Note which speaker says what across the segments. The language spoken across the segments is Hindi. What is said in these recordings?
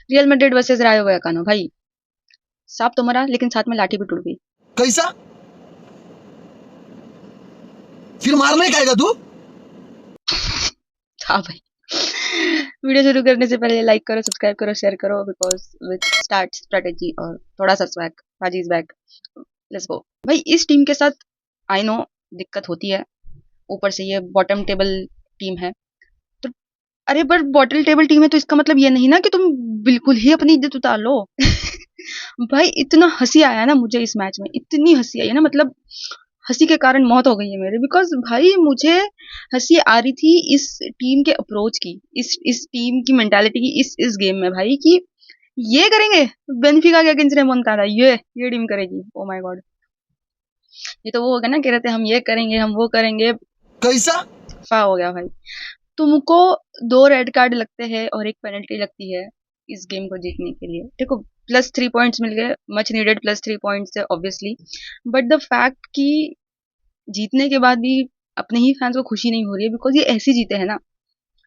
Speaker 1: रियल मैड्रिड वर्सेस रायो वैकानो। भाई सांप तो मरा लेकिन साथ में लाठी भी टूट गई।
Speaker 2: कैसा? फिर मारने का आएगा तू?
Speaker 1: हाँ भाई। वीडियो शुरू करने से पहले लाइक करो, सब्सक्राइब करो, शेयर करो, बिकॉज विद स्टार्ट स्ट्रेटेजी और थोड़ा सा स्वैग, पाजी इज बैक, लेट्स गो। भाई इस टीम के साथ आई नो दिक्कत होती है, ऊपर से ये बॉटम टेबल टीम है, तो अरे पर बॉटल टेबल टीम है तो इसका मतलब ये नहीं ना कि तुम बिल्कुल ही अपनी इज्जत उतार लो। भाई इतना हंसी आया ना मुझे इस मैच में, इतनी हंसी आई है ना, मतलब हंसी के कारण मौत हो गई है मेरी, बिकॉज भाई मुझे हंसी आ रही थी इस टीम के अप्रोच की, इस टीम की मेंटालिटी की, इस गेम में भाई कि ये करेंगे, बेनिफिका के अगेंस्ट रेमोंटाडा, ये टीम करेगी। ओ माय गॉड, ये तो वो हो गया ना, कह रहे थे हम ये करेंगे, हम वो करेंगे,
Speaker 2: कैसा?
Speaker 1: फा हो गया भाई। तुमको 2 रेड कार्ड लगते हैं और एक पेनल्टी लगती है इस गेम को जीतने के लिए। देखो +3 पॉइंट्स मिल गए, मच नीडेड +3 पॉइंट्स है ऑब्वियसली, बट द फैक्ट कि जीतने के बाद भी अपने ही फैंस को खुशी नहीं हो रही है, बिकॉज ये ऐसे जीते हैं ना।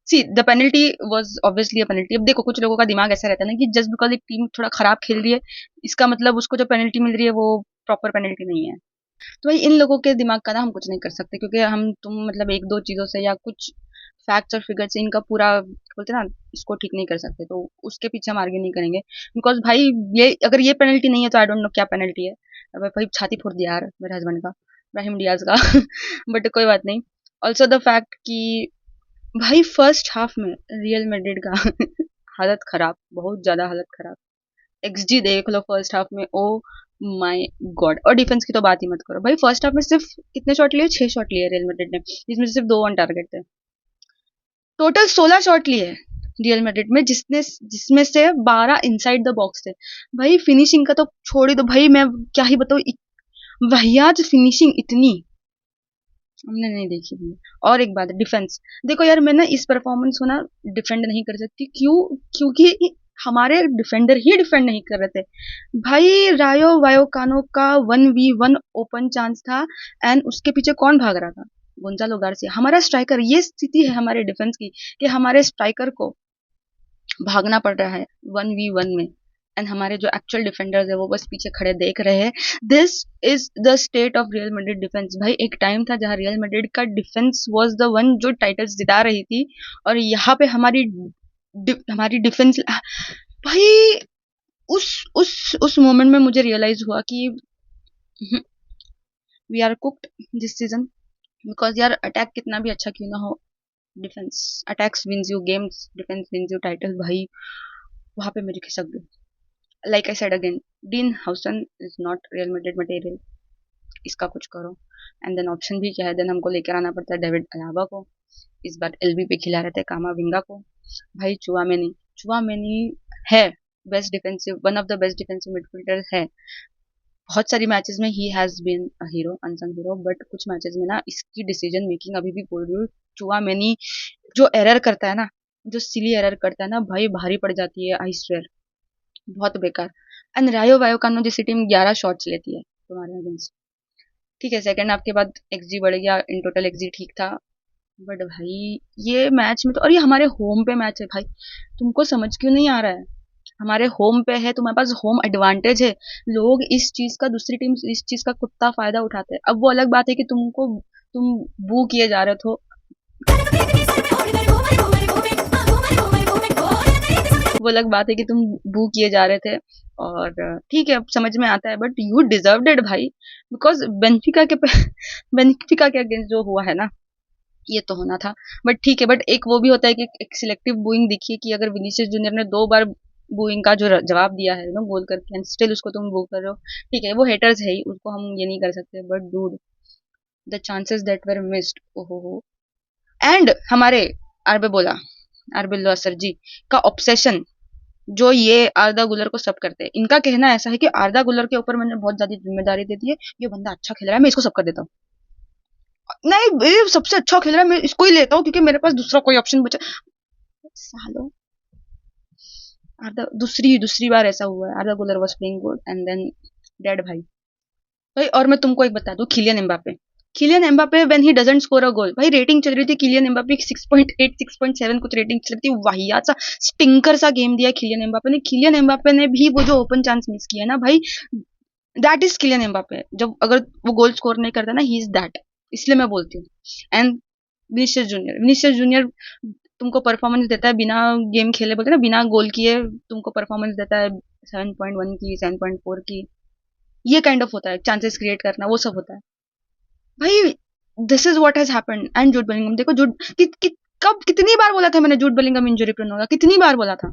Speaker 1: See the penalty was obviously a penalty. अब देखो कुछ लोगों का दिमाग ऐसा रहता है ना कि जस्ट बिकॉज एक टीम थोड़ा खराब खेल रही है, इसका मतलब उसको जो पेनल्टी मिल रही है वो प्रॉपर पेनल्टी नहीं है। तो भाई इन लोगों के दिमाग का ना हम कुछ नहीं कर सकते, क्योंकि हम तुम मतलब एक दो चीजों से या कुछ फैक्ट्स और फिगर से इनका पूरा बोलते ना इसको ठीक नहीं कर सकते, तो उसके पीछे हम आर्ग्यू नहीं करेंगे, बिकॉज भाई ये अगर ये पेनल्टी नहीं है तो आई डोंट नो क्या पेनल्टी है। अब भाई छाती फोड़ दिया यार मेरे हस्बैंड का, ब्राहिम डियाज का। बट कोई बात नहीं। ऑल्सो द फैक्ट कि भाई फर्स्ट हाफ में रियल मैड्रिड का हालत खराब, बहुत ज्यादा हालत खराब। एक्सजी देख लो फर्स्ट हाफ में, ओ माय गॉड। और डिफेंस की तो बात ही मत करो भाई, फर्स्ट हाफ में सिर्फ कितने शॉट लिए, 6 शॉट लिए रियल मैड्रिड ने, जिसमें से सिर्फ 2 ऑन टारगेट थे। टोटल 16 शॉट लिए रियल मैड्रिड में, जिसमें से 12 इनसाइड द बॉक्स थे। भाई फिनिशिंग का तो छोड़ ही दो भाई, मैं क्या ही बताऊं, वाहियात फिनिशिंग इतनी हमने नहीं देखी भी। और एक बात, डिफेंस देखो यार, मैं ना इस परफॉर्मेंस को ना डिफेंड नहीं कर सकती, क्यों? क्योंकि हमारे डिफेंडर ही डिफेंड नहीं कर रहे थे। भाई रायो वायोकानो का 1v1 ओपन चांस था, एंड उसके पीछे कौन भाग रहा था? गोंजालो गार्सिया, हमारा स्ट्राइकर। ये स्थिति है हमारे डिफेंस की कि हमारे स्ट्राइकर को भागना पड़ रहा है 1v1 में, एंड हमारे जो एक्चुअल डिफेंडर्स है वो बस पीछे खड़े देख रहे हैं। This is the state of real Madrid defence. भाई एक टाइम था जहां रियल मैड्रिड का डिफेंस वाज द वन जो टाइटल्स जिता रही थी, और यहाँ पे हमारी डिफेंस भाई उस मोमेंट में मुझे रियलाइज हुआ कि we are cooked this season, because यार अटैक कितना भी अच्छा क्यों ना हो, defence attacks wins you games, defence wins you title. भाई वहां पे मेरी खिसक गई। Like I said again, Dean Huijsen is not Real Madrid material, इसका कुछ करो। एंड देन ऑप्शन भी क्या है, देन हमको लेकर आना पड़ता है डेविड अलाबा को, इस बार एलबी पे खिला रहे थे कामाविंगा को। भाई चुआमेनी है best defensive, one of the best defensive midfielder है। बहुत सारी मैचेस में ही has been a hero, unsung hero, but कुछ मैचेस में ना इसकी डिसीजन मेकिंग, अभी भी बोल रही हूँ, चुआमेनी जो एरर करता है ना, जो सिली एरर करता है ना भाई, भारी पड़ जाती है, आई स्वेयर, बहुत बेकार। एंड रायो वायोकानो जैसी टीम 11 शॉट्स लेती है तुम्हारे अगेंस्ट। ठीक है सेकंड हाफ के बाद एक्सजी बढ़ गया, इन टोटल एक्सजी ठीक था, बट भाई ये मैच में तो, और ये हमारे होम पे मैच है भाई, तुमको समझ क्यों नहीं आ रहा है? हमारे होम पे है, तुम्हारे पास होम एडवांटेज है। लोग इस चीज का, दूसरी टीम इस चीज का कुत्ता फायदा उठाते हैं। अब वो अलग बात है कि तुम बू किए जा रहे हो, वो अलग बात है कि तुम बू किए जा रहे थे, और ठीक है अब समझ में आता है, बट यू डिजर्व्ड इट भाई, बिकॉज बेनिफिका के अगेंस्ट जो हुआ है ना, ये तो होना था। बट ठीक है, बट एक वो भी होता है कि एक सिलेक्टिव बूइंग दिखिए, कि अगर विनीसियस जूनियर ने 2 बार बूइंग का जो जवाब दिया है ना गोल करके, एंड स्टिल उसको तुम बू कर रहे हो, ठीक है वो हेटर्स है ही, उसको हम ये नहीं कर सकते, but dude the chances that were missed, ओहो। एंड हमारे आरबे बोला, आरबे लोसर जी का ऑब्सेशन, जो ये आरदा गुलर को सब करते हैं। इनका कहना ऐसा है कि आरदा गुलर के ऊपर मैंने बहुत ज्यादा जिम्मेदारी दे दी है, ये बंदा अच्छा खेल रहा है, मैं इसको सब कर देता हूँ। नहीं ये सबसे अच्छा खेल रहा है, मैं इसको ही लेता हूँ क्योंकि मेरे पास दूसरा कोई ऑप्शन बचा। सालो आरदा दूसरी बार ऐसा हुआ है, Arda Guler was playing good and then dead भाई। भाई और मैं तुमको एक बता दूं, Kylian Mbappe when he doesn't score a goal, भाई रेटिंग चल रही थी किलियन एम्बापे की 6.8 6.7 कुछ रेटिंग चल रही थी, वाहियात सा स्टिंकर सा गेम दिया किलियन एम्बापे ने। किलियन एम्बापे ने भी वो जो ओपन चांस मिस किया है ना भाई, दैट इज किलियन एम्बापे। जब अगर वो गोल स्कोर नहीं करता ना, ही इज दैट, इसलिए मैं बोलती हूँ। एंड विनीशियस जूनियर तुमको परफॉर्मेंस देता है बिना गेम खेले, बोलते हैं ना बिना गोल किए तुमको परफॉर्मेंस देता है 7.1 की 7.4 की, ये काइंड ऑफ होता है चांसेस क्रिएट करना, वो सब होता है भाई। This is what has happened. And Jude Bellingham देखो, कब कितनी बार बोला था मैंने जूड बेलिंगम इंजरी प्रोन होगा, कितनी बार बोला था,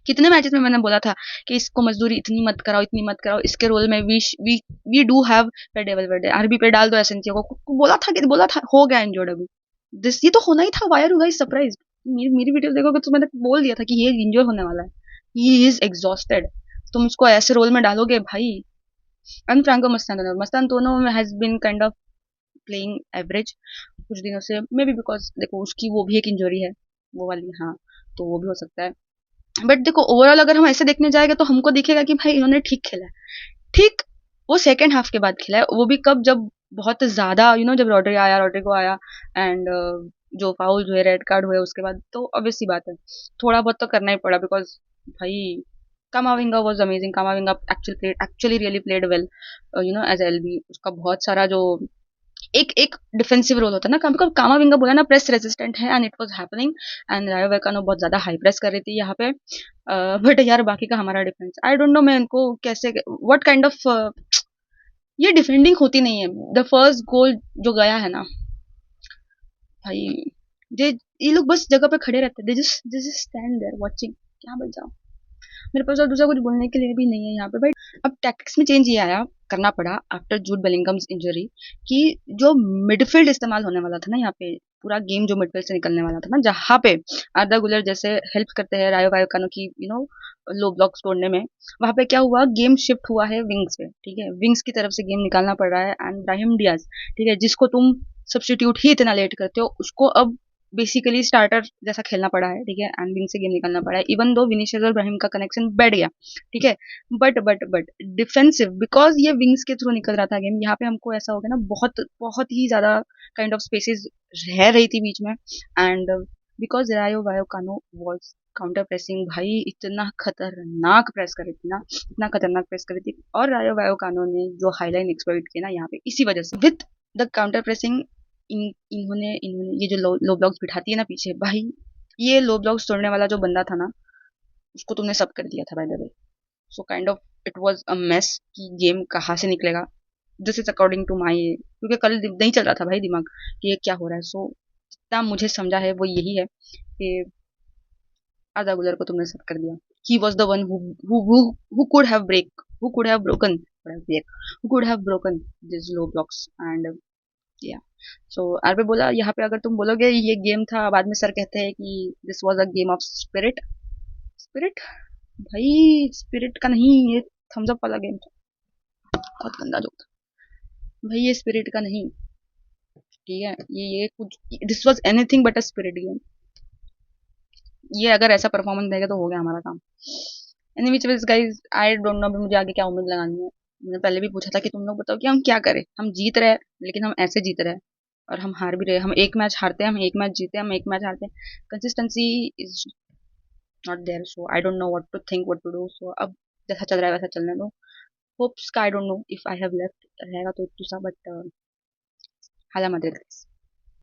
Speaker 1: कितने मैचेस में मैंने बोला था कि इसको मजदूरी इतनी मत कराओ, इतनी मत कराओ, इसके रोल में we do have Fede Valverde, RB पे डाल दो एसेंसियो को, बोला था हो गया इंजर्ड अभी। दिस ये तो होना ही था। Why are you guys surprise? मेरी वीडियो देखोगे तो मैंने बोल दिया था कि ये इंजर होने वाला है, ही इज एग्जॉस्टेड। तुम इसको ऐसे रोल में डालोगे भाई। And Franco Mastantuono has been kind of playing average कुछ दिनों से, मे बी बिकॉज देखो उसकी वो भी एक इंजरी है, वो वाली, हाँ, तो वो भी हो सकता है। बट देखो ओवरऑल अगर हम ऐसे देखने जाएंगे तो हमको दिखेगा कि भाई इन्होंने ठीक खेला है। ठीक, वो सेकेंड हाफ के बाद खेला है, वो भी कब, जब बहुत ज्यादा जब रॉड्रिगो आया एंड जो फाउल हुए, रेड कार्ड हुए उसके बाद, तो ऑब्वियस सी बात है थोड़ा बहुत तो करना ही पड़ा, बिकॉज भाई Camavinga was amazing. Camavinga actually really played well, as LB. उसका बहुत सारा जो एक एक डिफेंसिव रोल होता है ना, कभी कामाविंगा बोला ना प्रेस रेजिस्टेंट है, and it was happening. And रायो वैकानो बहुत ज्यादा हाई प्रेस कर रही थी यहाँ पे, बट यार बाकी का हमारा डिफेंस, आई डोंट नो मैं इनको कैसे, व्हाट काइंड ऑफ, ये डिफेंडिंग होती नहीं है। द फर्स्ट गोल जो गया है ना भाई, ये ये लोग बस जगह पे खड़े रहते हैं, they just stand there watching, क्या बच जाओ। मेरे पास और दूसरा कुछ बोलने के लिए भी नहीं है यहाँ पे भाई। अब टैक्टिक्स में चेंज ये आया, करना पड़ा आफ्टर जूड बेलिंगम्स इंजरी, कि जो मिडफील्ड इस्तेमाल होने वाला था ना यहाँ पे, पूरा गेम जो मिडफील्ड से निकलने वाला था ना, जहाँ पे आर्दा गुलर जैसे हेल्प करते हैं रायो वायोकानो की लो ब्लॉक्स तोड़ने में, वहां पे क्या हुआ, गेम शिफ्ट हुआ है विंग्स पे, ठीक है, विंग्स की तरफ से गेम निकालना पड़ रहा है। एंड ब्राहिम डियाज, ठीक है, जिसको तुम सब्सटीट्यूट ही इतना लेट करते हो, उसको अब बेसिकली स्टार्टर जैसा खेलना पड़ा है, ठीक है, एंड विंग से गेम निकालना पड़ा है, इवन दो विनीशियस और ब्राहिम का कनेक्शन बैठ गया, ठीक है। बट डिफेंसिव, बिकॉज ये विंग्स के थ्रू निकल रहा था गेम, यहाँ पे हमको ऐसा हो गया ना, बहुत बहुत ही ज्यादा काइंड ऑफ स्पेसेस रह रही थी बीच में। एंड बिकॉज रायो वायोकानो वॉज काउंटर प्रेसिंग, भाई इतना खतरनाक प्रेस कर रही थी ना, इतना खतरनाक प्रेस कर रही थी, और रायो वायोकानो ने जो हाईलाइन एक्सप्लॉइट किया ना यहाँ पे, इसी वजह से विद द काउंटर प्रेसिंग, इन्होंने ये जो लो ब्लॉक्स बिठाती है ना पीछे भाई, ये लो ब्लॉक्स तोड़ने वाला जो बंदा था ना, उसको तुमने सब कर दिया था by the way. So kind of it was a mess कि गेम कहाँ से निकलेगा। This is according to my, क्योंकि कल नहीं चल रहा था भाई दिमाग कि ये क्या हो रहा है। सो जितना मुझे समझा है वो यही है कि आधा गुलर को तुमने सब कर दिया। He was the one who could have who could have broken who could have broken these low blocks and yeah. सो आरबे बोला यहाँ पे, अगर तुम बोलोगे ये गेम था, बाद में सर कहते हैं कि this was a game of spirit. Spirit भाई, स्पिरिट का नहीं, ये थम्स अप वाला गेम था, बहुत गंदा जोक था भाई, ये स्पिरिट का नहीं, ठीक है, ये कुछ, this was anything but a spirit game. ये अगर ऐसा परफॉर्मेंस देगा तो हो गया हमारा काम। Any which ways guys, I don't no अभी मुझे आगे क्या उम्मीद लगानी है। मैंने पहले भी पूछा था कि तुम लोग बताओ कि हम क्या करें, हम जीत रहे हैं लेकिन हम ऐसे जीत रहे हैं, और हम हार भी रहे हैं, हम एक मैच हारते हैं, हम एक मैच जीते हैं, हम एक मैच हारते हैं, consistency is not there. So I don't know what to think, what to do. So अब जैसा चल रहा है वैसा चलने दो। होप्स का आई don't know if I have left रहेगा तो इतना, बट हाला मत